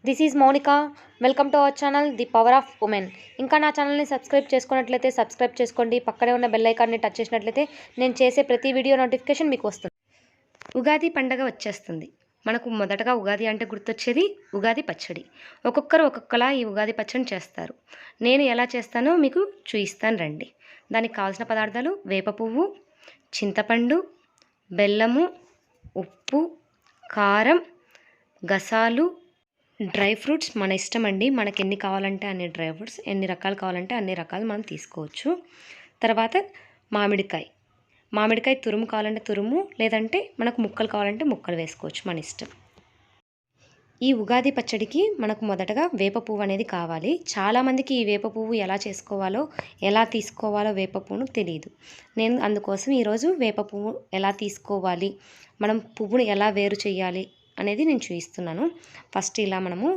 This is Mounika. Welcome to our channel the power of women. ఇంకా నా ఛానల్ని subscribe చేసుకున్నట్లయితే సబ్స్క్రైబ్ చేసుకోండి. పక్కనే ఉన్న బెల్ ఐకాన్ని టచ్ చేసినట్లయితే నేను చేసే ప్రతి వీడియో నోటిఫికేషన్ మీకు వస్తుంది. ఉగాది పండగ వచ్చేస్తుంది. మనకు మొదటగా ఉగాది అంటే గుర్తొచ్చేది ఉగాది పచ్చడి. ఒక్కొక్కరు ఒక్కొక్కలా ఈ ఉగాది పచ్చడిని చేస్తారు. నేను ఎలా చేస్తానో మీకు చూపిస్తాను రండి. దానికి కావాల్సిన పదార్థాలు: వేప పువ్వు, చింతపండు, బెల్లము, ఉప్పు, కారం, గసాలు, డ్రై ఫ్రూట్స్ మన ఇష్టం అండి. మనకి ఎన్ని కావాలంటే అన్ని డ్రై ఫ్రూట్స్, ఎన్ని రకాలు కావాలంటే అన్ని రకాలు మనం తీసుకోవచ్చు. తర్వాత మామిడికాయ తురుము కావాలంటే తురుము, లేదంటే మనకు ముక్కలు కావాలంటే ముక్కలు వేసుకోవచ్చు, మన ఇష్టం. ఈ ఉగాది పచ్చడికి మనకు మొదటగా వేప పువ్వు అనేది కావాలి. చాలామందికి ఈ వేప పువ్వు ఎలా చేసుకోవాలో, ఎలా తీసుకోవాలో వేప పువ్వును తెలియదు. నేను అందుకోసం ఈరోజు వేప పువ్వు ఎలా తీసుకోవాలి, మనం పువ్వును ఎలా వేరు చేయాలి అనేది నేను చూపిస్తున్నాను. ఫస్ట్ ఇలా మనము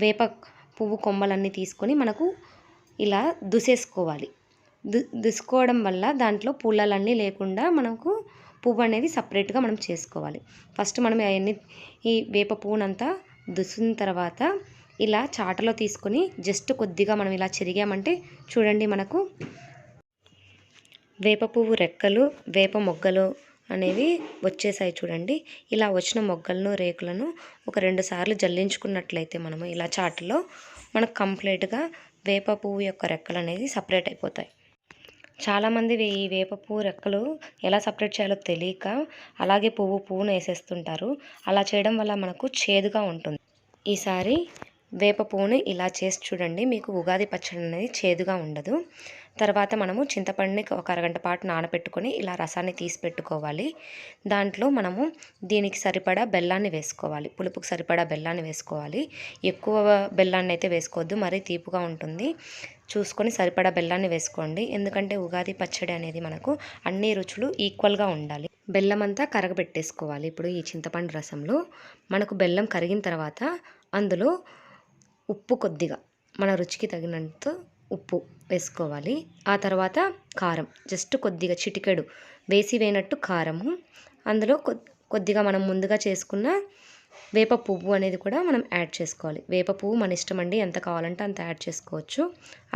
వేప పువ్వు కొమ్మలన్నీ తీసుకొని మనకు ఇలా దుసేసుకోవాలి. దుసుకోవడం వల్ల దాంట్లో పుల్లలన్నీ లేకుండా మనకు పువ్వు అనేది సపరేట్గా మనం చేసుకోవాలి. ఫస్ట్ మనం ఈ వేప పువ్వునంతా దుసిన తర్వాత ఇలా చాటలో తీసుకొని జస్ట్ కొద్దిగా మనం ఇలా చెరిగామంటే చూడండి, మనకు వేప పువ్వు రెక్కలు, వేప మొగ్గలు అనేవి వచ్చేసాయి చూడండి. ఇలా వచ్చిన మొగ్గలను, రేకులను ఒక 2 సార్లు జల్లించుకున్నట్లయితే మనము ఇలా చాటలో మనకు కంప్లీట్గా వేప పువ్వు యొక్క రెక్కలు అనేది సపరేట్ అయిపోతాయి. చాలామంది ఈ వేప పువ్వు రెక్కలు ఎలా సపరేట్ చేయాలో తెలియక అలాగే పువ్వును వేసేస్తుంటారు. అలా చేయడం వల్ల మనకు చేదుగా ఉంటుంది. ఈసారి వేప పువ్వుని ఇలా చేసి చూడండి, మీకు ఉగాది పచ్చడి అనేది చేదుగా ఉండదు. తర్వాత మనము చింతపండుని ఒక అరగంట పాటు నానబెట్టుకొని ఇలా రసాన్ని తీసి పెట్టుకోవాలి. దాంట్లో మనము దీనికి సరిపడా బెల్లాన్ని వేసుకోవాలి. పులుపుకి సరిపడా బెల్లాన్ని వేసుకోవాలి. ఎక్కువ బెల్లాన్ని అయితే వేసుకోవద్దు, మరీ తీపుగా ఉంటుంది. చూసుకొని సరిపడా బెల్లాన్ని వేసుకోండి. ఎందుకంటే ఉగాది పచ్చడి అనేది మనకు అన్ని రుచులు ఈక్వల్గా ఉండాలి. బెల్లం అంతా కరగబెట్టేసుకోవాలి. ఇప్పుడు ఈ చింతపండు రసంలో మనకు బెల్లం కరిగిన తర్వాత అందులో ఉప్పు కొద్దిగా మన రుచికి తగినంత ఉప్పు వేసుకోవాలి. ఆ తర్వాత కారం, జస్ట్ కొద్దిగా చిటికెడు వేసినట్టు కారము. అందులో కొద్దిగా మనం ముందుగా చేసుకున్న వేప పువ్వు అనేది కూడా మనం యాడ్ చేసుకోవాలి. వేప పువ్వు మన ఇష్టం అండి, ఎంత కావాలంటే అంత యాడ్ చేసుకోవచ్చు.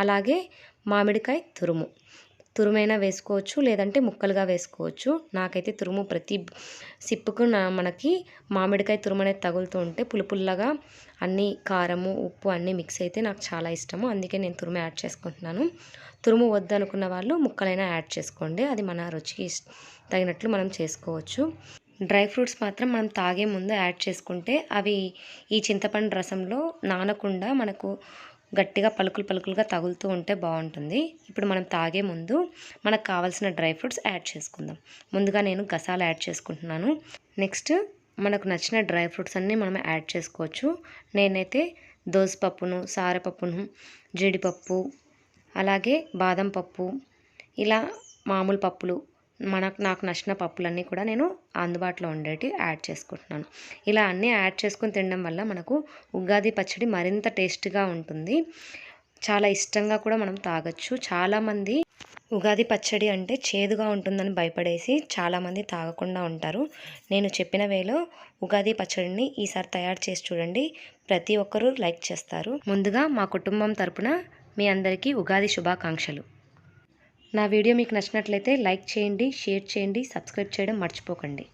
అలాగే మామిడికాయ తురుమైనా వేసుకోవచ్చు, లేదంటే ముక్కలుగా వేసుకోవచ్చు. నాకైతే తురుము ప్రతి సిప్పుకు మనకి మామిడికాయ తురుము అనేది తగులుతూ ఉంటే పులుపుల్లగా అన్నీ కారము, ఉప్పు అన్నీ మిక్స్ అయితే నాకు చాలా ఇష్టము. అందుకే నేను తురుము యాడ్ చేసుకుంటున్నాను. తురుము వద్దనుకున్న వాళ్ళు ముక్కలైనా యాడ్ చేసుకోండి, అది మన రుచికి తగినట్లు మనం చేసుకోవచ్చు. డ్రై ఫ్రూట్స్ మాత్రం మనం తాగే ముందు యాడ్ చేసుకుంటే అవి ఈ చింతపండు రసంలో నానకుండా మనకు గట్టిగా పలుకులుగా తగులుతూ ఉంటే బాగుంటుంది. ఇప్పుడు మనం తాగే ముందు మనకు కావాల్సిన డ్రై ఫ్రూట్స్ యాడ్ చేసుకుందాం. ముందుగా నేను గసాలు యాడ్ చేసుకుంటున్నాను. నెక్స్ట్ మనకు నచ్చిన డ్రై ఫ్రూట్స్ అన్నీ మనం యాడ్ చేసుకోవచ్చు. నేనైతే దోసపప్పును, సారపప్పును, జీడిపప్పు, అలాగే బాదం పప్పు, ఇలా మామూలు పప్పులు నాకు నచ్చిన పప్పులన్నీ కూడా నేను అందుబాటులో ఉండేటి యాడ్ చేసుకుంటున్నాను. ఇలా అన్నీ యాడ్ చేసుకొని తినడం వల్ల మనకు ఉగాది పచ్చడి మరింత టేస్ట్గా ఉంటుంది. చాలా ఇష్టంగా కూడా మనం తాగొచ్చు. చాలామంది ఉగాది పచ్చడి అంటే చేదుగా ఉంటుందని భయపడేసి చాలామంది తాగకుండా ఉంటారు. నేను చెప్పిన వేలో ఉగాది పచ్చడిని ఈసారి తయారు చేసి చూడండి, ప్రతి ఒక్కరూ లైక్ చేస్తారు. ముందుగా మా కుటుంబం తరపున మీ అందరికీ ఉగాది శుభాకాంక్షలు. నా వీడియో మీకు నచ్చినట్లయితే లైక్ చేయండి, షేర్ చేయండి, సబ్స్క్రైబ్ చేయడం మర్చిపోకండి.